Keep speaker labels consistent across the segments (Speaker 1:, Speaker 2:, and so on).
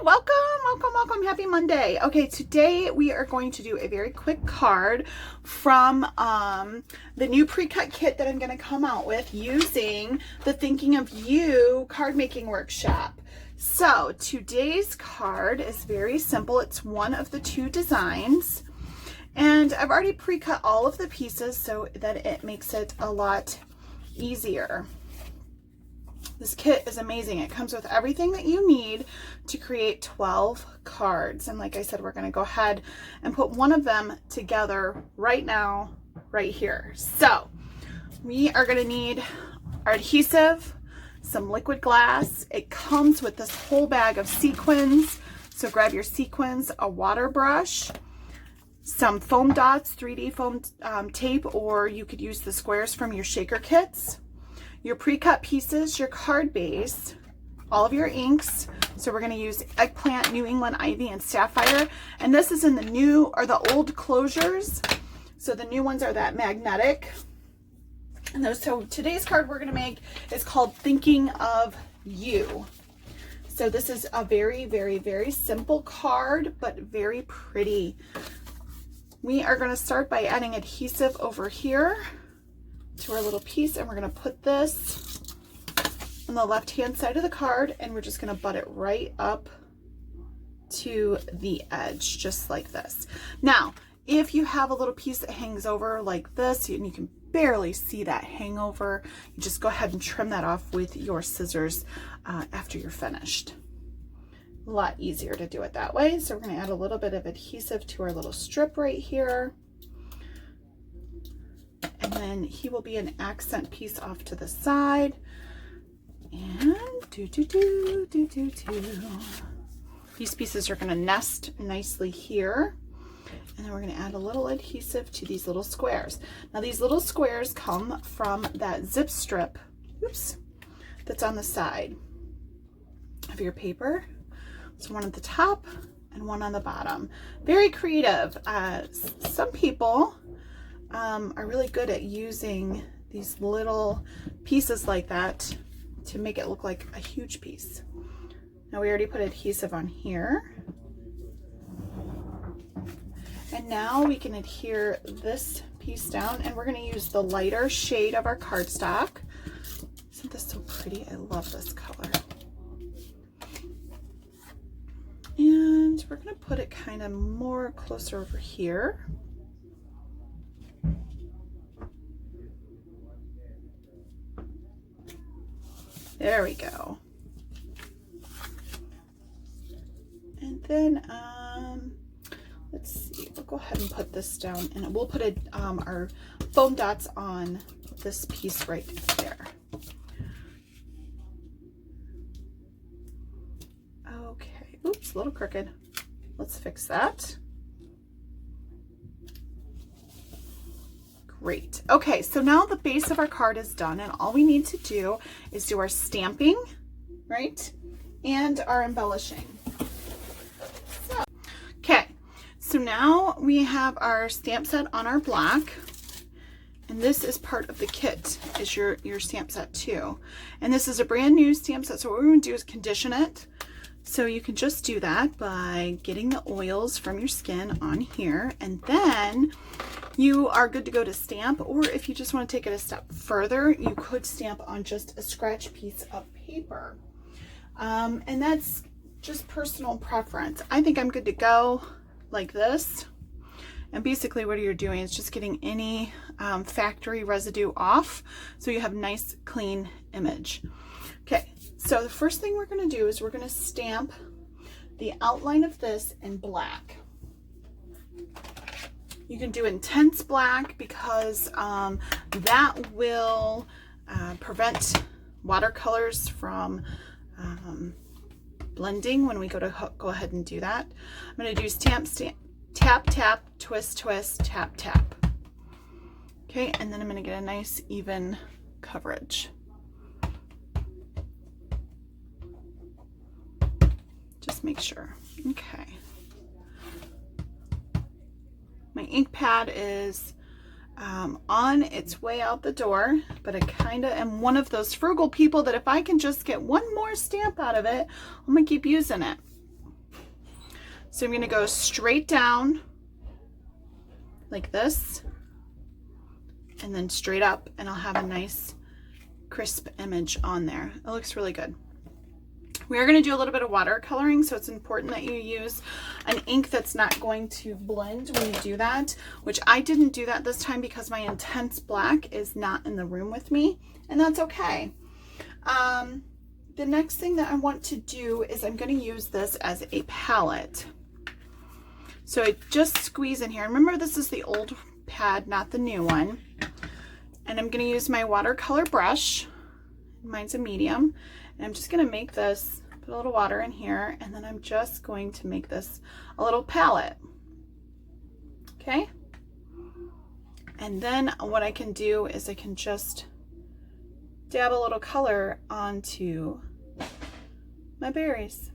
Speaker 1: welcome. Happy Monday. Okay, today we are going to do a very quick card from the new pre-cut kit that I'm going to come out with using the Thinking of You card making workshop. So today's card is very simple. It's one of the two designs, and I've already pre-cut all of the pieces so that it makes it a lot easier. This kit is amazing. It comes with everything that you need to create 12 cards. And like I said, we're going to go ahead and put one of them together right now, right here. So we are going to need our adhesive, some liquid glass. It comes with this whole bag of sequins. So grab your sequins, a water brush, some foam dots, 3D foam tape, or you could use the squares from your shaker kits. Your pre-cut pieces, your card base, all of your inks. So we're going to use Eggplant, New England Ivy, and Sapphire. And this is in the new or the old closures. So the new ones are that magnetic. And those, so today's card we're going to make is called Thinking of You. So this is a very, very, very simple card, but very pretty. We are going to start by adding adhesive over here to our little piece, and we're going to put this on the left hand side of the card, and we're just going to butt it right up to the edge, just like this. Now, if you have a little piece that hangs over like this, and you can barely see that hangover, you just go ahead and trim that off with your scissors after you're finished. A lot easier to do it that way. So we're going to add a little bit of adhesive to our little strip right here. And then he will be an accent piece off to the side. And these pieces are going to nest nicely here. And then we're going to add a little adhesive to these little squares. Now these little squares come from that zip strip, oops, that's on the side of your paper. So one at the top and one on the bottom. Very creative. Some people are really good at using these little pieces like that to make it look like a huge piece. Now we already put adhesive on here. And now we can adhere this piece down, and we're going to use the lighter shade of our cardstock. Isn't this so pretty? I love this color. And we're going to put it kind of more closer over here. There we go. And then, let's see, we'll go ahead and put this down, and we'll put our foam dots on this piece right there. Okay, oops, a little crooked. Let's fix that. Great. Okay, so now the base of our card is done, and all we need to do is do our stamping, right? And our embellishing. So now we have our stamp set on our block, and this is part of the kit, is your stamp set too. And this is a brand new stamp set, so what we're going to do is condition it. So you can just do that by getting the oils from your skin on here, and then you are good to go to stamp. Or if you just want to take it a step further, you could stamp on just a scratch piece of paper. And that's just personal preference. I think I'm good to go like this. And basically what you're doing is just getting any factory residue off, so you have a nice clean image. Okay, so the first thing we're going to do is we're going to stamp the outline of this in black. You can do intense black because that will prevent watercolors from blending when we go ahead and do that. I'm going to do tap, tap, twist, twist, tap, tap. Okay, and then I'm going to get a nice even coverage. Just make sure. Okay. My ink pad is on its way out the door, but I kind of am one of those frugal people that if I can just get one more stamp out of it, I'm gonna keep using it. So I'm going to go straight down like this, and then straight up, and I'll have a nice crisp image on there. It looks really good. We are going to do a little bit of watercoloring, so it's important that you use an ink that's not going to blend when you do that, which I didn't do that this time because my intense black is not in the room with me, and that's okay. The next thing that I want to do is I'm going to use this as a palette. So I just squeeze in here. Remember, this is the old pad, not the new one. And I'm going to use my watercolor brush. Mine's a medium. And I'm just going to make this, put a little water in here, and then I'm just going to make this a little palette. Okay? And then what I can do is I can just dab a little color onto my berries.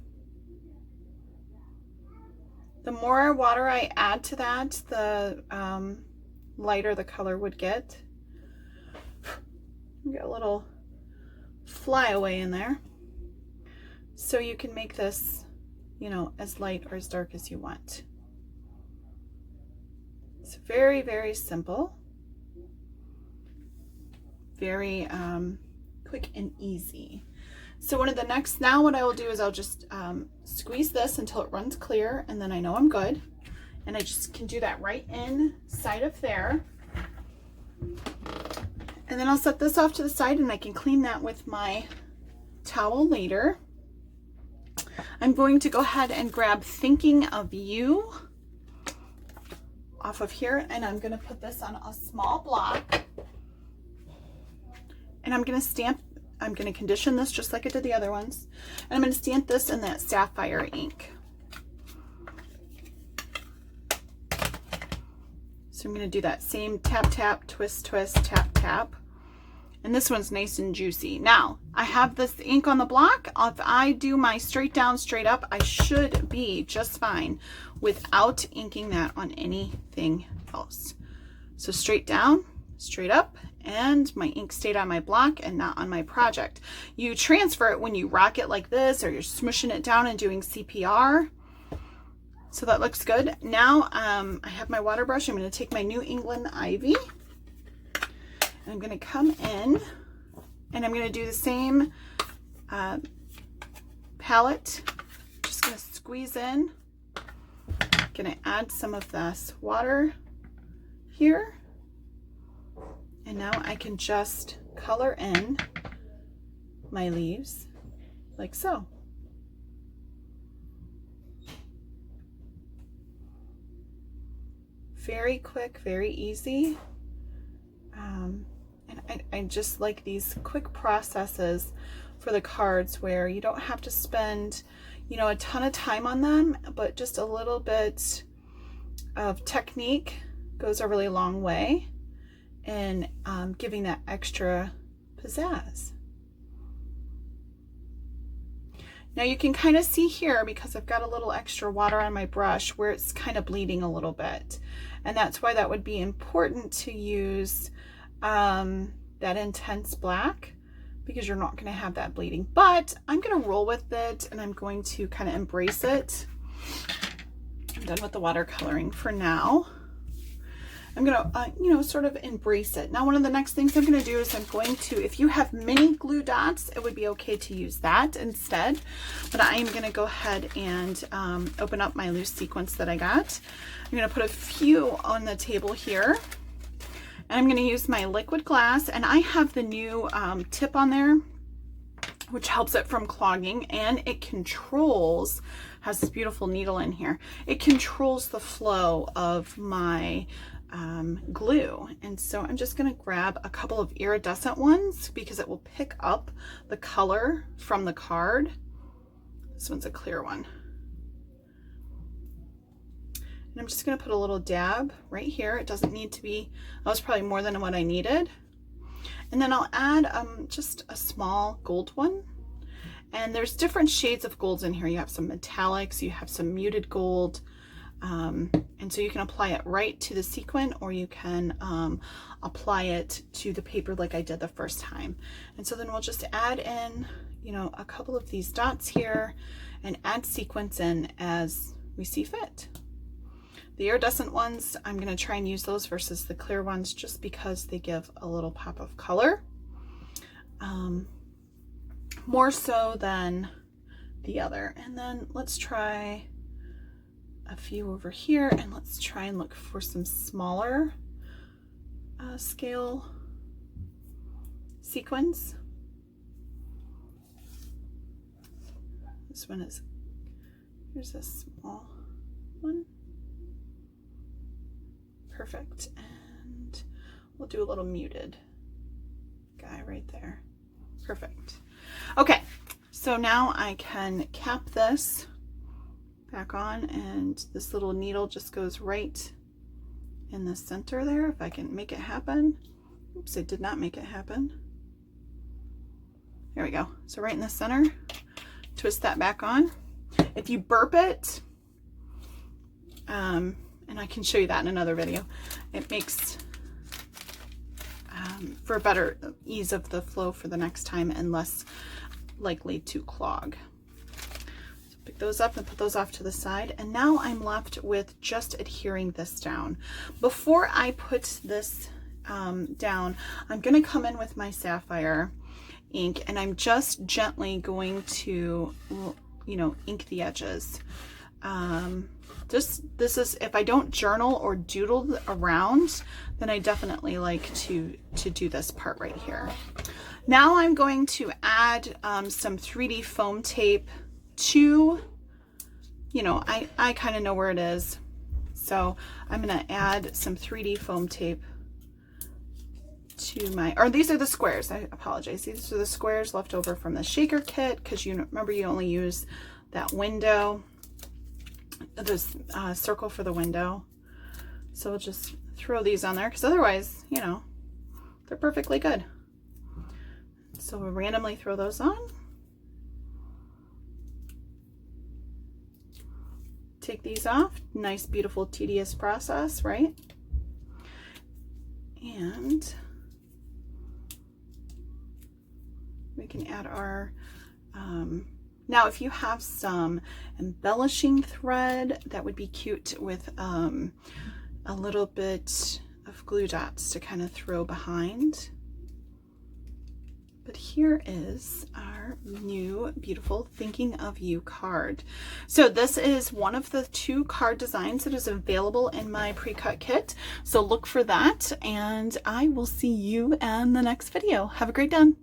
Speaker 1: The more water I add to that, the lighter the color would get. Get a little flyaway in there. So you can make this, you know, as light or as dark as you want. It's very, very simple. Very quick and easy. So one of the next, now what I will do is I'll just squeeze this until it runs clear, and then I know I'm good. And I just can do that right inside of there. And then I'll set this off to the side, and I can clean that with my towel later. I'm going to go ahead and grab Thinking of You off of here, and I'm going to put this on a small block. And I'm going to condition this just like I did the other ones. And I'm going to stamp this in that Sapphire ink. So I'm going to do that same tap, tap, twist, twist, tap, tap. And this one's nice and juicy. Now, I have this ink on the block. If I do my straight down, straight up, I should be just fine without inking that on anything else. So straight down, straight up, and my ink stayed on my block and not on my project. You transfer it when you rock it like this, or you're smushing it down and doing CPR. So that looks good. Now I have my water brush. I'm going to take my New England Ivy. I'm going to come in, and I'm going to do the same palette. Just going to squeeze in. Going to add some of this water here. And now I can just color in my leaves like so. Very quick, very easy. And I just like these quick processes for the cards where you don't have to spend, you know, a ton of time on them, but just a little bit of technique goes a really long way in giving that extra pizzazz. Now you can kind of see here, because I've got a little extra water on my brush, where it's kind of bleeding a little bit. And that's why that would be important to use that intense black, because you're not going to have that bleeding. But I'm going to roll with it, and I'm going to kind of embrace it. I'm done with the watercoloring for now. I'm going to, you know, sort of embrace it. Now, one of the next things I'm going to do is I'm going to, if you have mini glue dots, it would be okay to use that instead. But I am going to go ahead and open up my loose sequins that I got. I'm going to put a few on the table here. And I'm going to use my liquid glass. And I have the new tip on there, which helps it from clogging. And it controls, has this beautiful needle in here. It controls the flow of my glue. And so I'm just going to grab a couple of iridescent ones because it will pick up the color from the card. This one's a clear one. And I'm just going to put a little dab right here. It doesn't need to be, that was probably more than what I needed. And then I'll add just a small gold one. And there's different shades of golds in here. You have some metallics, you have some muted gold. And so you can apply it right to the sequin, or you can apply it to the paper like I did the first time. And so then we'll just add in, you know, a couple of these dots here and add sequins in as we see fit. The iridescent ones, I'm going to try and use those versus the clear ones just because they give a little pop of color. More so than the other. And then let's try a few over here, and let's try and look for some smaller scale sequins. This one is, here's a small one. Perfect. And we'll do a little muted guy right there. Perfect. Okay, so now I can cap this back on, and this little needle just goes right in the center there, if I can make it happen. Oops, I did not make it happen. There we go. So right in the center, twist that back on. If you burp it, and I can show you that in another video, it makes for better ease of the flow for the next time and less likely to clog. So pick those up and put those off to the side, and now I'm left with just adhering this down. Before I put this down, I'm going to come in with my Sapphire ink, and I'm just gently going to, you know, ink the edges. This is, if I don't journal or doodle around, then I definitely like to do this part right here. Now I'm going to add some 3D foam tape to, you know, I kind of know where it is. So I'm going to add some 3D foam tape to my, or these are the squares, I apologize. These are the squares left over from the shaker kit, because you remember you only use that window, this circle for the window. So we'll just throw these on there, because otherwise, you know, they're perfectly good. So we'll randomly throw those on. Take these off. Nice, beautiful, tedious process, right? And we can add our, now if you have some embellishing thread, that would be cute with a little bit of glue dots to kind of throw behind. But here is our new beautiful Thinking of You card. So this is one of the 2 card designs that is available in my pre-cut kit. So look for that, and I will see you in the next video. Have a great day.